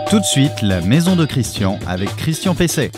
Tout de suite, la maison de Christian avec Christian Pesset.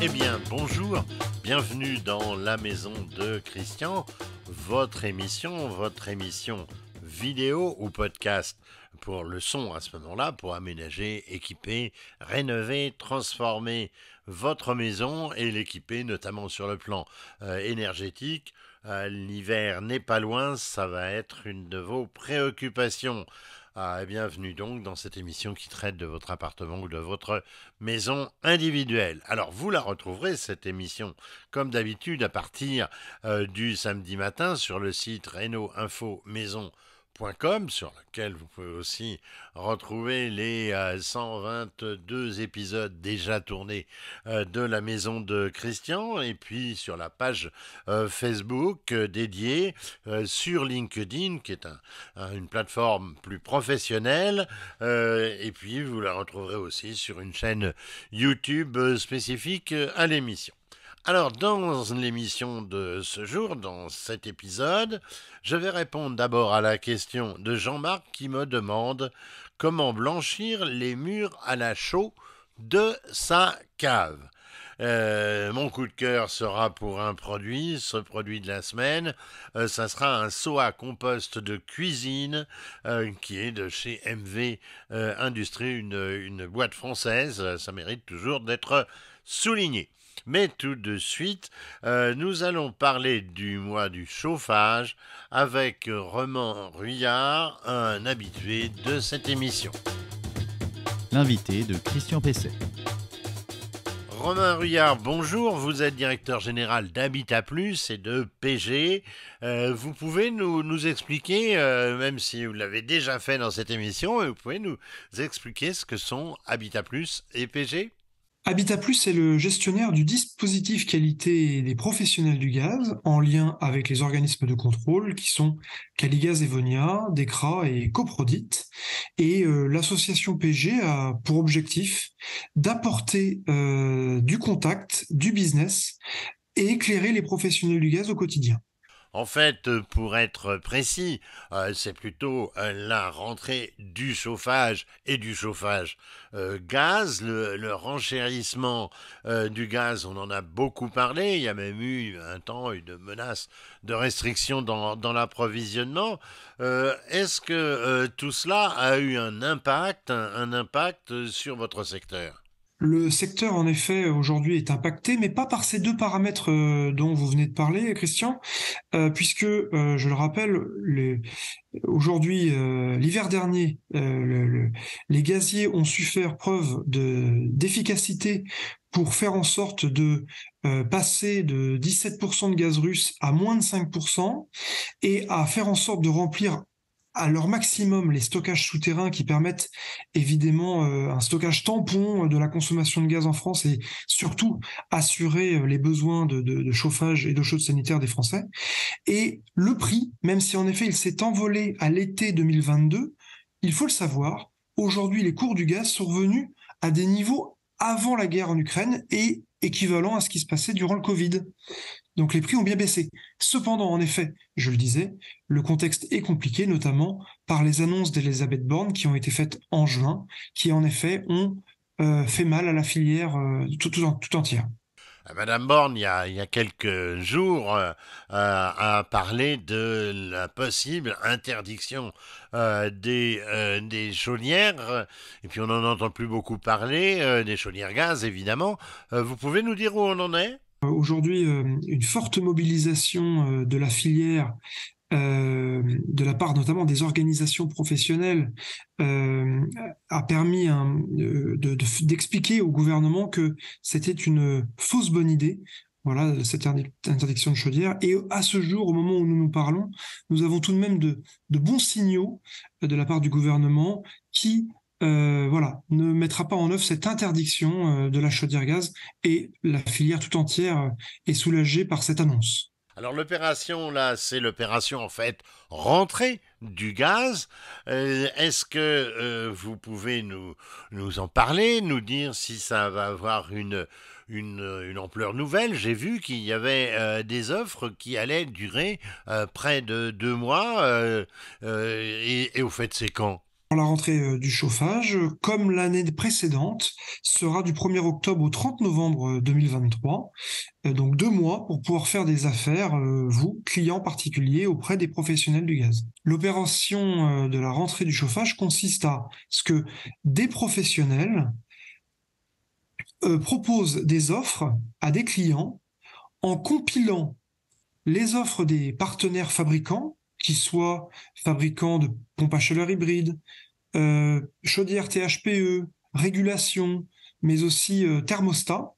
Eh bien, bonjour, bienvenue dans la maison de Christian, votre émission vidéo ou podcast pour le son à ce moment-là, pour aménager, équiper, rénover, transformer votre maison et l'équiper notamment sur le plan énergétique. L'hiver n'est pas loin, ça va être une de vos préoccupations. Et bienvenue donc dans cette émission qui traite de votre appartement ou de votre maison individuelle. Alors vous la retrouverez cette émission comme d'habitude à partir du samedi matin sur le site reno-info-maison.com sur lequel vous pouvez aussi retrouver les 122 épisodes déjà tournés de la maison de Christian et puis sur la page Facebook dédiée sur LinkedIn qui est une plateforme plus professionnelle et puis vous la retrouverez aussi sur une chaîne YouTube spécifique à l'émission. Alors, dans l'émission de ce jour, dans cet épisode, je vais répondre d'abord à la question de Jean-Marc qui me demande comment blanchir les murs à la chaux de sa cave. Mon coup de cœur sera pour un produit, ce produit de la semaine, ça sera un seau à compost de cuisine qui est de chez MV Industrie, une boîte française, ça mérite toujours d'être souligné. Mais tout de suite, nous allons parler du mois du chauffage avec Romain Ruyard, un habitué de cette émission. L'invité de Christian Pesset. Romain Ruyard, bonjour, vous êtes directeur général d'Habitat Plus et de PG. Vous pouvez nous expliquer, même si vous l'avez déjà fait dans cette émission, vous pouvez nous expliquer ce que sont Habitat Plus et PG ? Habitat Plus est le gestionnaire du dispositif qualité des professionnels du gaz en lien avec les organismes de contrôle qui sont Caligaz Evonia, DECRA et Coprodit. Et l'association PG a pour objectif d'apporter du contact, du business et éclairer les professionnels du gaz au quotidien. En fait, pour être précis, c'est plutôt la rentrée du chauffage et du chauffage gaz, le renchérissement du gaz, on en a beaucoup parlé, il y a même eu un temps une menace de restriction dans l'approvisionnement. Est-ce que tout cela a eu un impact sur votre secteur ? Le secteur, en effet, aujourd'hui est impacté, mais pas par ces deux paramètres dont vous venez de parler, Christian, puisque, je le rappelle, aujourd'hui, l'hiver dernier, les gaziers ont su faire preuve d'efficacité pour faire en sorte de passer de 17% de gaz russe à moins de 5% et à faire en sorte de remplir à leur maximum les stockages souterrains qui permettent évidemment un stockage tampon de la consommation de gaz en France et surtout assurer les besoins de chauffage et d'eau chaude sanitaire des Français. Et le prix, même si en effet il s'est envolé à l'été 2022, il faut le savoir, aujourd'hui les cours du gaz sont revenus à des niveaux avant la guerre en Ukraine et équivalents à ce qui se passait durant le Covid. Donc les prix ont bien baissé. Cependant, en effet, je le disais, le contexte est compliqué, notamment par les annonces d'Elisabeth Borne qui ont été faites en juin, qui en effet ont fait mal à la filière tout entière. Madame Borne, il y a quelques jours, a parlé de la possible interdiction des chaudières, et puis on n'en entend plus beaucoup parler, des chaudières gaz, évidemment. Vous pouvez nous dire où on en est ? Aujourd'hui, une forte mobilisation de la filière, de la part notamment des organisations professionnelles, a permis d'expliquer au gouvernement que c'était une fausse bonne idée. Voilà, cette interdiction de chaudière. Et à ce jour, au moment où nous parlons, nous avons tout de même de bons signaux de la part du gouvernement qui ne mettra pas en œuvre cette interdiction de la chaudière gaz et la filière tout entière est soulagée par cette annonce. Alors l'opération là, c'est l'opération en fait rentrée du gaz. Est-ce que vous pouvez nous en parler, nous dire si ça va avoir une une ampleur nouvelle. J'ai vu qu'il y avait des offres qui allaient durer près de 2 mois. Et au fait, c'est quand? La rentrée du chauffage, comme l'année précédente, sera du 1er octobre au 30 novembre 2023. Donc 2 mois pour pouvoir faire des affaires, vous, clients particuliers, auprès des professionnels du gaz. L'opération de la rentrée du chauffage consiste à ce que des professionnels proposent des offres à des clients en compilant les offres des partenaires fabricants, qui soient fabricants de pompes à chaleur hybrides, chaudières THPE, régulation, mais aussi thermostat,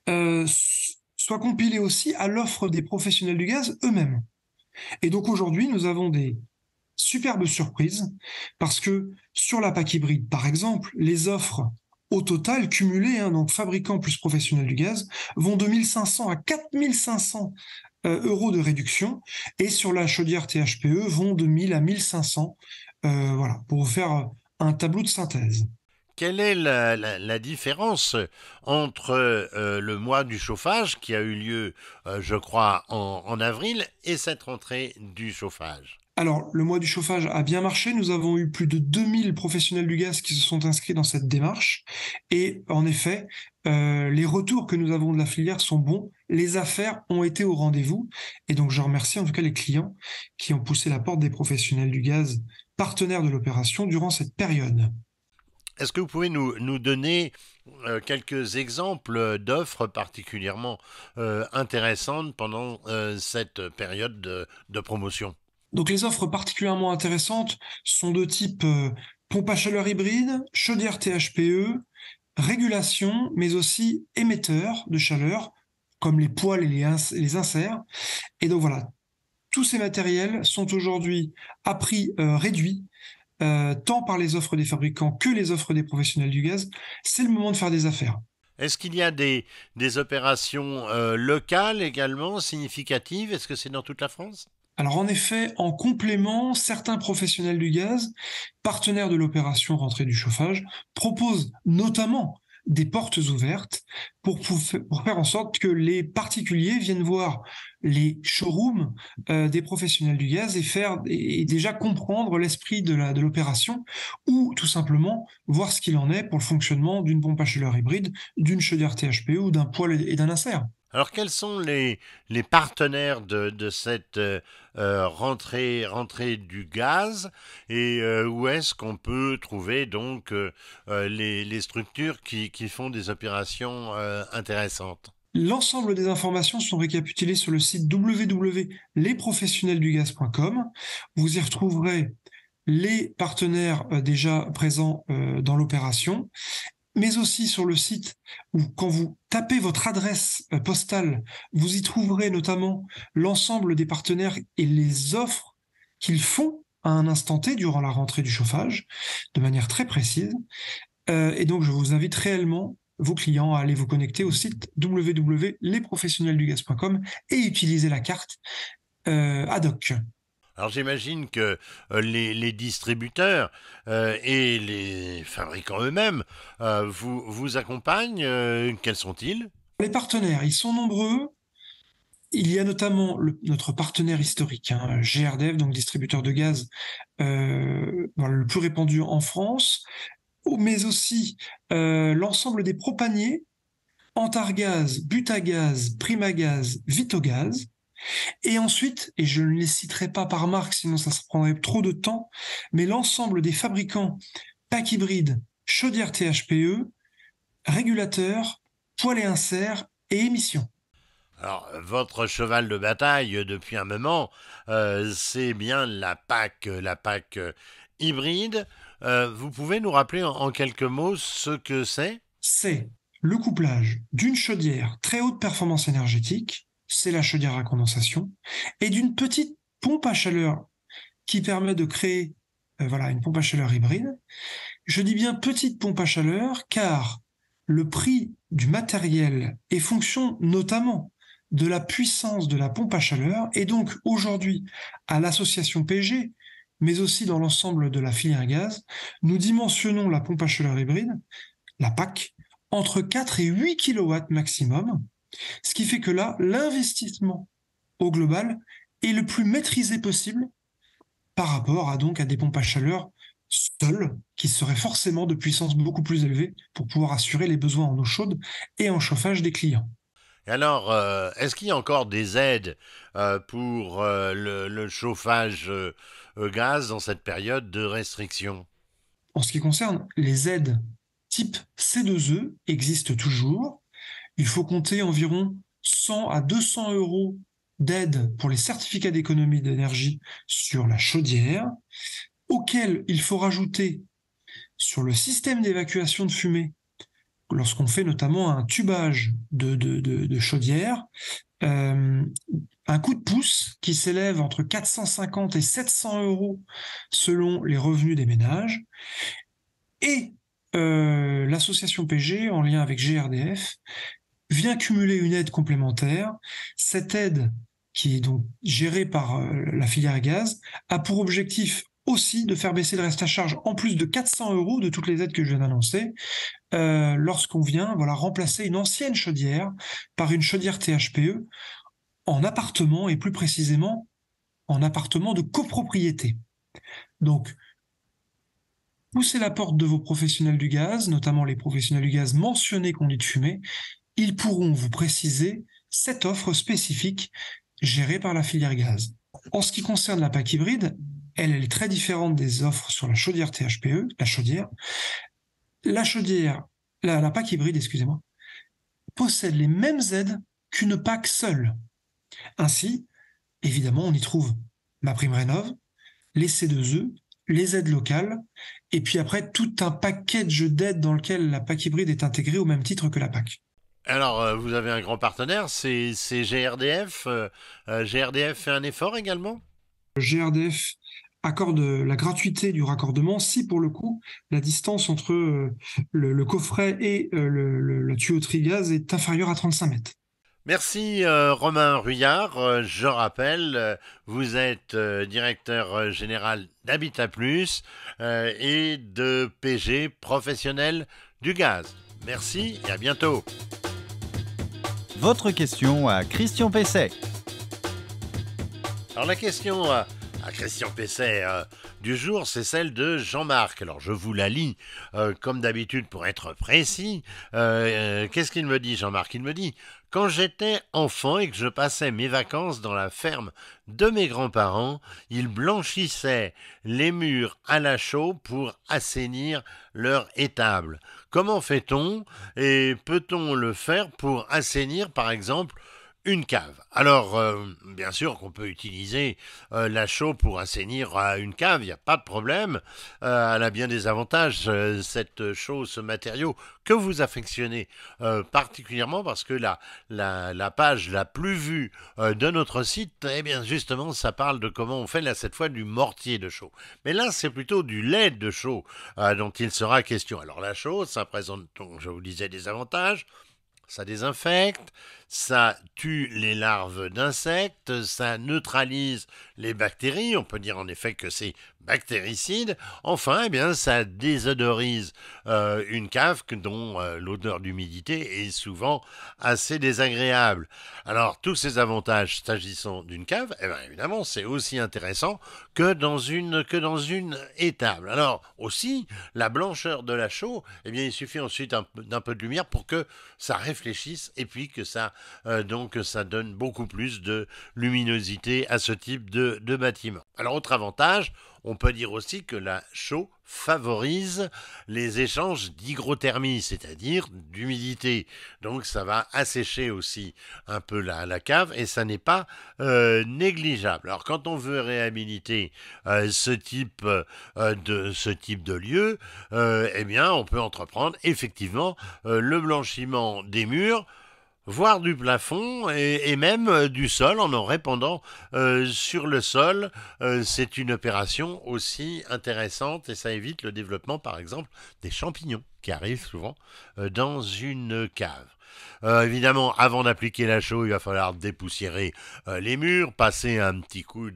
soit compilés aussi à l'offre des professionnels du gaz eux-mêmes. Et donc aujourd'hui, nous avons des superbes surprises, parce que sur la PAC hybride, par exemple, les offres au total cumulées, donc fabricants plus professionnels du gaz, vont de 1 500 à 4 500 euros de réduction, et sur la chaudière THPE vont de 1 000 à 1 500, voilà, pour vous faire un tableau de synthèse. Quelle est la différence entre le mois du chauffage qui a eu lieu, je crois, en avril et cette rentrée du chauffage? Alors, le mois du chauffage a bien marché. Nous avons eu plus de 2000 professionnels du gaz qui se sont inscrits dans cette démarche. Et en effet, les retours que nous avons de la filière sont bons. Les affaires ont été au rendez-vous. Et donc, je remercie en tout cas les clients qui ont poussé la porte des professionnels du gaz, partenaires de l'opération, durant cette période. Est-ce que vous pouvez nous donner quelques exemples d'offres particulièrement intéressantes pendant cette période de promotion? Donc, les offres particulièrement intéressantes sont de type pompe à chaleur hybride, chaudière THPE, régulation, mais aussi émetteurs de chaleur, comme les poêles et les inserts. Et donc voilà, tous ces matériels sont aujourd'hui à prix réduit, tant par les offres des fabricants que les offres des professionnels du gaz. C'est le moment de faire des affaires. Est-ce qu'il y a des opérations locales également significatives? Est-ce que c'est dans toute la France? Alors en effet, en complément, certains professionnels du gaz, partenaires de l'opération rentrée du chauffage, proposent notamment des portes ouvertes pour faire en sorte que les particuliers viennent voir les showrooms des professionnels du gaz et déjà comprendre l'esprit de l'opération, ou tout simplement voir ce qu'il en est pour le fonctionnement d'une pompe à chaleur hybride, d'une chaudière THPE ou d'un poêle et d'un insert. Alors, quels sont les partenaires de cette rentrée du gaz et où est-ce qu'on peut trouver donc les structures qui font des opérations intéressantes? L'ensemble des informations sont récapitulées sur le site www.lesprofessionnelsdugaz.com. Vous y retrouverez les partenaires déjà présents dans l'opération, mais aussi sur le site où, quand vous tapez votre adresse postale, vous y trouverez notamment l'ensemble des partenaires et les offres qu'ils font à un instant T durant la rentrée du chauffage, de manière très précise. Et donc, je vous invite réellement, vos clients, à aller vous connecter au site www.lesprofessionnelsdugaz.com et utiliser la carte ad hoc. Alors j'imagine que les distributeurs et les fabricants eux-mêmes vous accompagnent. Quels sont-ils? Les partenaires, ils sont nombreux. Il y a notamment notre partenaire historique, GRDF, donc distributeur de gaz le plus répandu en France, mais aussi l'ensemble des propaniers, Antargaz, Butagaz, Primagaz, Vitogaz. Et ensuite, et je ne les citerai pas par marque, sinon ça prendrait trop de temps, mais l'ensemble des fabricants PAC hybride, chaudière THPE, régulateurs, poêle et insert et émissions. Alors, votre cheval de bataille depuis un moment, c'est bien la PAC hybride. Vous pouvez nous rappeler en quelques mots ce que c'est? C'est le couplage d'une chaudière très haute performance énergétique, c'est la chaudière à condensation, et d'une petite pompe à chaleur qui permet de créer une pompe à chaleur hybride. Je dis bien petite pompe à chaleur car le prix du matériel est fonction notamment de la puissance de la pompe à chaleur, et donc aujourd'hui à l'association PG, mais aussi dans l'ensemble de la filière gaz, nous dimensionnons la pompe à chaleur hybride, la PAC, entre 4 et 8 kilowatts maximum, ce qui fait que là, l'investissement au global est le plus maîtrisé possible par rapport à des pompes à chaleur seules, qui seraient forcément de puissance beaucoup plus élevée pour pouvoir assurer les besoins en eau chaude et en chauffage des clients. Et alors, est-ce qu'il y a encore des aides pour le chauffage gaz dans cette période de restriction? En ce qui concerne les aides type C2E existent toujours. Il faut compter environ 100 à 200 euros d'aide pour les certificats d'économie d'énergie sur la chaudière, auquel il faut rajouter sur le système d'évacuation de fumée, lorsqu'on fait notamment un tubage de chaudière, un coup de pouce qui s'élève entre 450 et 700 euros selon les revenus des ménages, et l'association PG, en lien avec GRDF, vient cumuler une aide complémentaire. Cette aide, qui est donc gérée par la filière gaz, a pour objectif aussi de faire baisser le reste à charge, en plus de 400 euros de toutes les aides que je viens d'annoncer, lorsqu'on vient remplacer une ancienne chaudière par une chaudière THPE en appartement, et plus précisément en appartement de copropriété. Donc, poussez la porte de vos professionnels du gaz, notamment les professionnels du gaz mentionnés conduite fumée. Ils pourront vous préciser cette offre spécifique gérée par la filière gaz. En ce qui concerne la PAC hybride, elle est très différente des offres sur la chaudière THPE, la PAC hybride, excusez-moi, possède les mêmes aides qu'une PAC seule. Ainsi, évidemment, on y trouve MaPrimeRénov', les C2E, les aides locales, et puis après tout un package d'aides dans lequel la PAC hybride est intégrée au même titre que la PAC. Alors, vous avez un grand partenaire, c'est GRDF. GRDF fait un effort également? GRDF accorde la gratuité du raccordement si, pour le coup, la distance entre le coffret et la tuyauterie gaz est inférieure à 35 mètres. Merci Romain Ruyard. Je rappelle, vous êtes directeur général d'Habitat Plus et de PG professionnel du gaz. Merci et à bientôt. Votre question à Christian Pesset. Alors la question à Christian Pesset du jour, c'est celle de Jean-Marc. Alors je vous la lis comme d'habitude pour être précis. Qu'est-ce qu'il me dit, Jean-Marc? Il me dit: quand j'étais enfant et que je passais mes vacances dans la ferme de mes grands-parents, ils blanchissaient les murs à la chaux pour assainir leur étable. Comment fait-on et peut-on le faire pour assainir, par exemple, une cave? Alors, bien sûr qu'on peut utiliser la chaux pour assainir une cave, il n'y a pas de problème. Elle a bien des avantages, cette chaux, ce matériau que vous affectionnez particulièrement, parce que la page la plus vue de notre site, eh bien justement, ça parle de comment on fait là cette fois du mortier de chaux. Mais là, c'est plutôt du lait de chaux dont il sera question. Alors la chaux, ça présente, donc, je vous disais, des avantages. Ça désinfecte, ça tue les larves d'insectes, ça neutralise les bactéries, on peut dire en effet que c'est bactéricide. Enfin, eh bien, ça désodorise une cave dont l'odeur d'humidité est souvent assez désagréable. Alors, tous ces avantages s'agissant d'une cave, eh bien, évidemment, c'est aussi intéressant que dans une étable. Alors, aussi, la blancheur de la chaux, eh bien, il suffit ensuite d'un peu de lumière pour que ça réfléchisse et puis que ça donne beaucoup plus de luminosité à ce type de bâtiment. Alors, autre avantage, on peut dire aussi que la chaux favorise les échanges d'hygrothermie, c'est-à-dire d'humidité. Donc ça va assécher aussi un peu la cave et ça n'est pas négligeable. Alors quand on veut réhabiliter ce type de lieu, eh bien on peut entreprendre effectivement le blanchiment des murs, voire du plafond et même du sol en répandant sur le sol. C'est une opération aussi intéressante et ça évite le développement par exemple des champignons qui arrivent souvent dans une cave. Évidemment, avant d'appliquer la chaux, il va falloir dépoussiérer les murs, passer un petit coup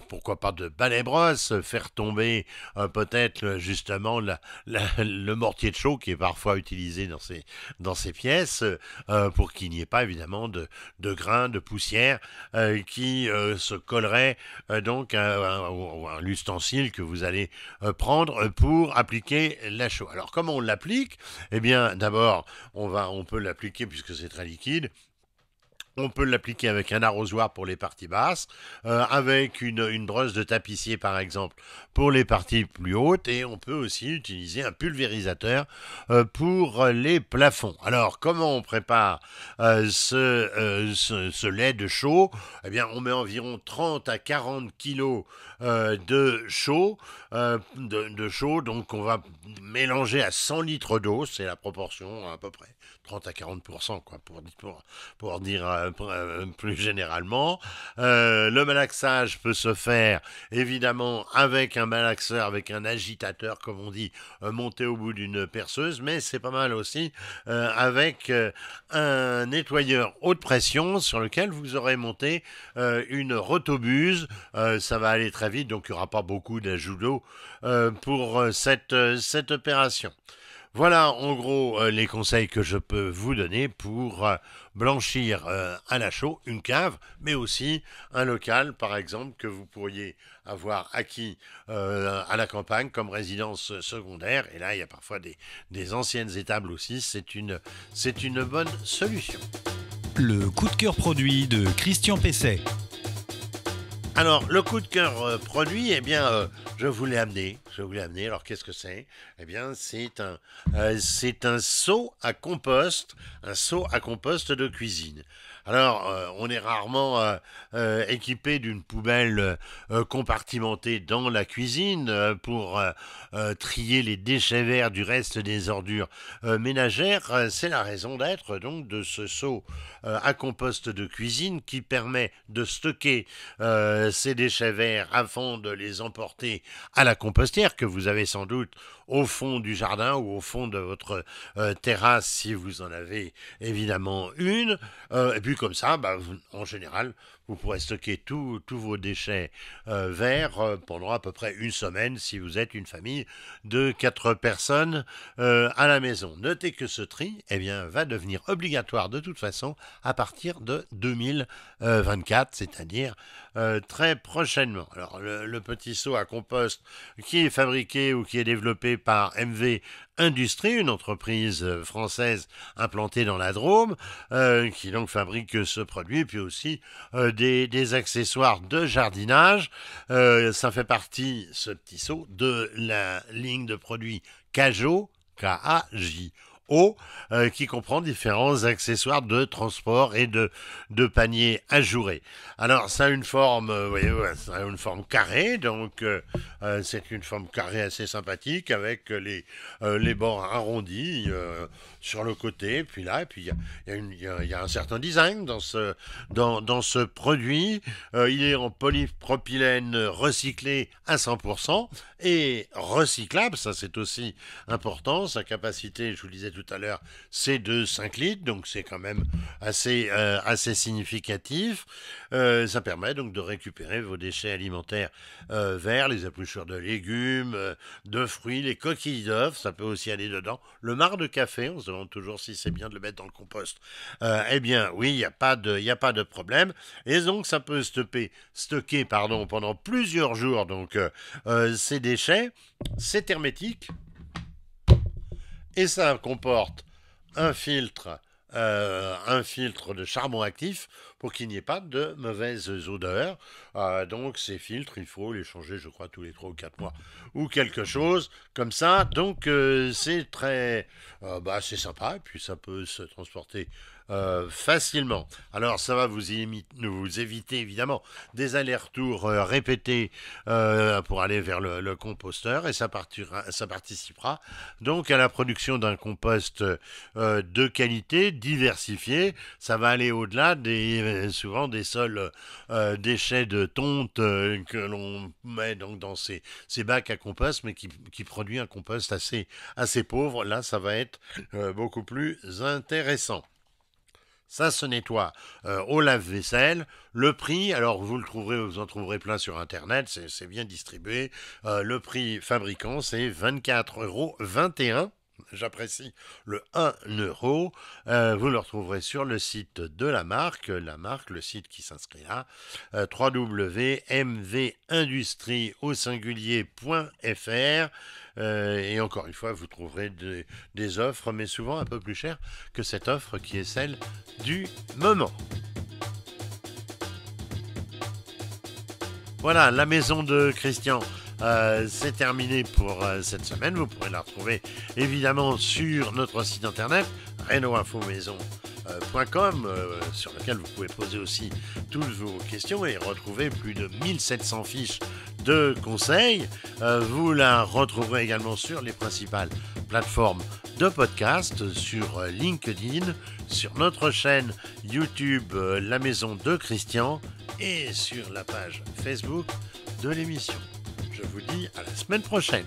pourquoi pas de balai-brosse, faire tomber peut-être justement le mortier de chaux qui est parfois utilisé dans ces pièces pour qu'il n'y ait pas évidemment de grains, de poussière qui se colleraient donc à l'ustensile que vous allez prendre pour appliquer la chaux. Alors comment on l'applique? Eh bien d'abord on peut l'appliquer puisque c'est très liquide. On peut l'appliquer avec un arrosoir pour les parties basses, avec une brosse de tapissier par exemple pour les parties plus hautes, et on peut aussi utiliser un pulvérisateur pour les plafonds. Alors comment on prépare ce lait de chaux? Eh bien on met environ 30 à 40 kilos de chaux, donc on va mélanger à 100 litres d'eau, c'est la proportion à peu près 30 à 40%, quoi, pour dire plus généralement. Le malaxage peut se faire évidemment avec un malaxeur, avec un agitateur, comme on dit, monté au bout d'une perceuse, mais c'est pas mal aussi avec un nettoyeur haute pression sur lequel vous aurez monté une rotobuse. Ça va aller très vite, donc il n'y aura pas beaucoup d'ajout d'eau pour cette opération. Voilà en gros les conseils que je peux vous donner pour blanchir à la chaux une cave, mais aussi un local par exemple que vous pourriez avoir acquis à la campagne comme résidence secondaire. Et là il y a parfois des anciennes étables aussi, c'est une bonne solution. Le coup de cœur produit de Christian Pesset. Alors, le coup de cœur produit, eh bien, je vous l'ai amené. Alors, qu'est-ce que c'est? Eh bien, c'est un seau à compost, de cuisine. Alors, on est rarement équipé d'une poubelle compartimentée dans la cuisine pour trier les déchets verts du reste des ordures ménagères. C'est la raison d'être donc de ce seau à compost de cuisine qui permet de stocker ces déchets verts avant de les emporter à la compostière que vous avez sans doute au fond du jardin ou au fond de votre terrasse si vous en avez évidemment une. Et puis comme ça, en général, vous pourrez stocker tous vos déchets verts pendant à peu près une semaine si vous êtes une famille de 4 personnes à la maison. Notez que ce tri va devenir obligatoire de toute façon à partir de 2024, c'est-à-dire très prochainement. Alors le petit seau à compost qui est fabriqué ou qui est développé par MV Industrie, une entreprise française implantée dans la Drôme, qui donc fabrique ce produit, et puis aussi des accessoires de jardinage. Ça fait partie, ce petit seau, de la ligne de produits Kajo, K-A-J-O, qui comprend différents accessoires de transport et de paniers ajourés. Alors, ça a une forme, ça a une forme carrée, donc c'est une forme carrée assez sympathique avec les bords arrondis sur le côté, puis là, et puis il y a un certain design dans ce produit. Il est en polypropylène recyclé à 100% et recyclable, ça c'est aussi important. Sa capacité, je vous le disais tout à l'heure, c'est de 5 litres, donc c'est quand même assez significatif. Ça permet donc de récupérer vos déchets alimentaires verts, les épluchures de légumes, de fruits, les coquilles d'œufs, ça peut aussi aller dedans. Le marc de café, on se demande toujours si c'est bien de le mettre dans le compost. Eh bien, oui, il n'y a pas de problème. Et donc, ça peut stocker pendant plusieurs jours. Donc, ces déchets, c'est hermétique. Et ça comporte un filtre de charbon actif pour qu'il n'y ait pas de mauvaises odeurs. Donc ces filtres, il faut les changer, je crois, tous les 3 ou 4 mois ou quelque chose comme ça. Donc c'est très c'est sympa, et puis ça peut se transporter facilement. Alors ça va vous éviter évidemment des allers-retours répétés pour aller vers le composteur, et ça participera donc à la production d'un compost de qualité, diversifié. Ça va aller au-delà souvent des seuls déchets de tonte que l'on met donc dans ces bacs à compost, mais qui produit un compost assez pauvre. Là, ça va être beaucoup plus intéressant. Ça se nettoie au lave-vaisselle. Le prix, alors vous en trouverez plein sur Internet, c'est bien distribué. Le prix fabricant, c'est 24,21 €. J'apprécie le 1 euro. Vous le retrouverez sur le site de la marque, le site qui s'inscrit là, www.mvindustrie au singulier.fr. Et encore une fois, vous trouverez des offres, mais souvent un peu plus chères que cette offre qui est celle du moment. Voilà, la maison de Christian, c'est terminé pour cette semaine. Vous pourrez la retrouver évidemment sur notre site internet renoinfomaison.com, sur lequel vous pouvez poser aussi toutes vos questions et retrouver plus de 1700 fiches de conseils. Vous la retrouverez également sur les principales plateformes de podcast, sur LinkedIn, sur notre chaîne YouTube La Maison de Christian et sur la page Facebook de l'émission. Je vous dis à la semaine prochaine.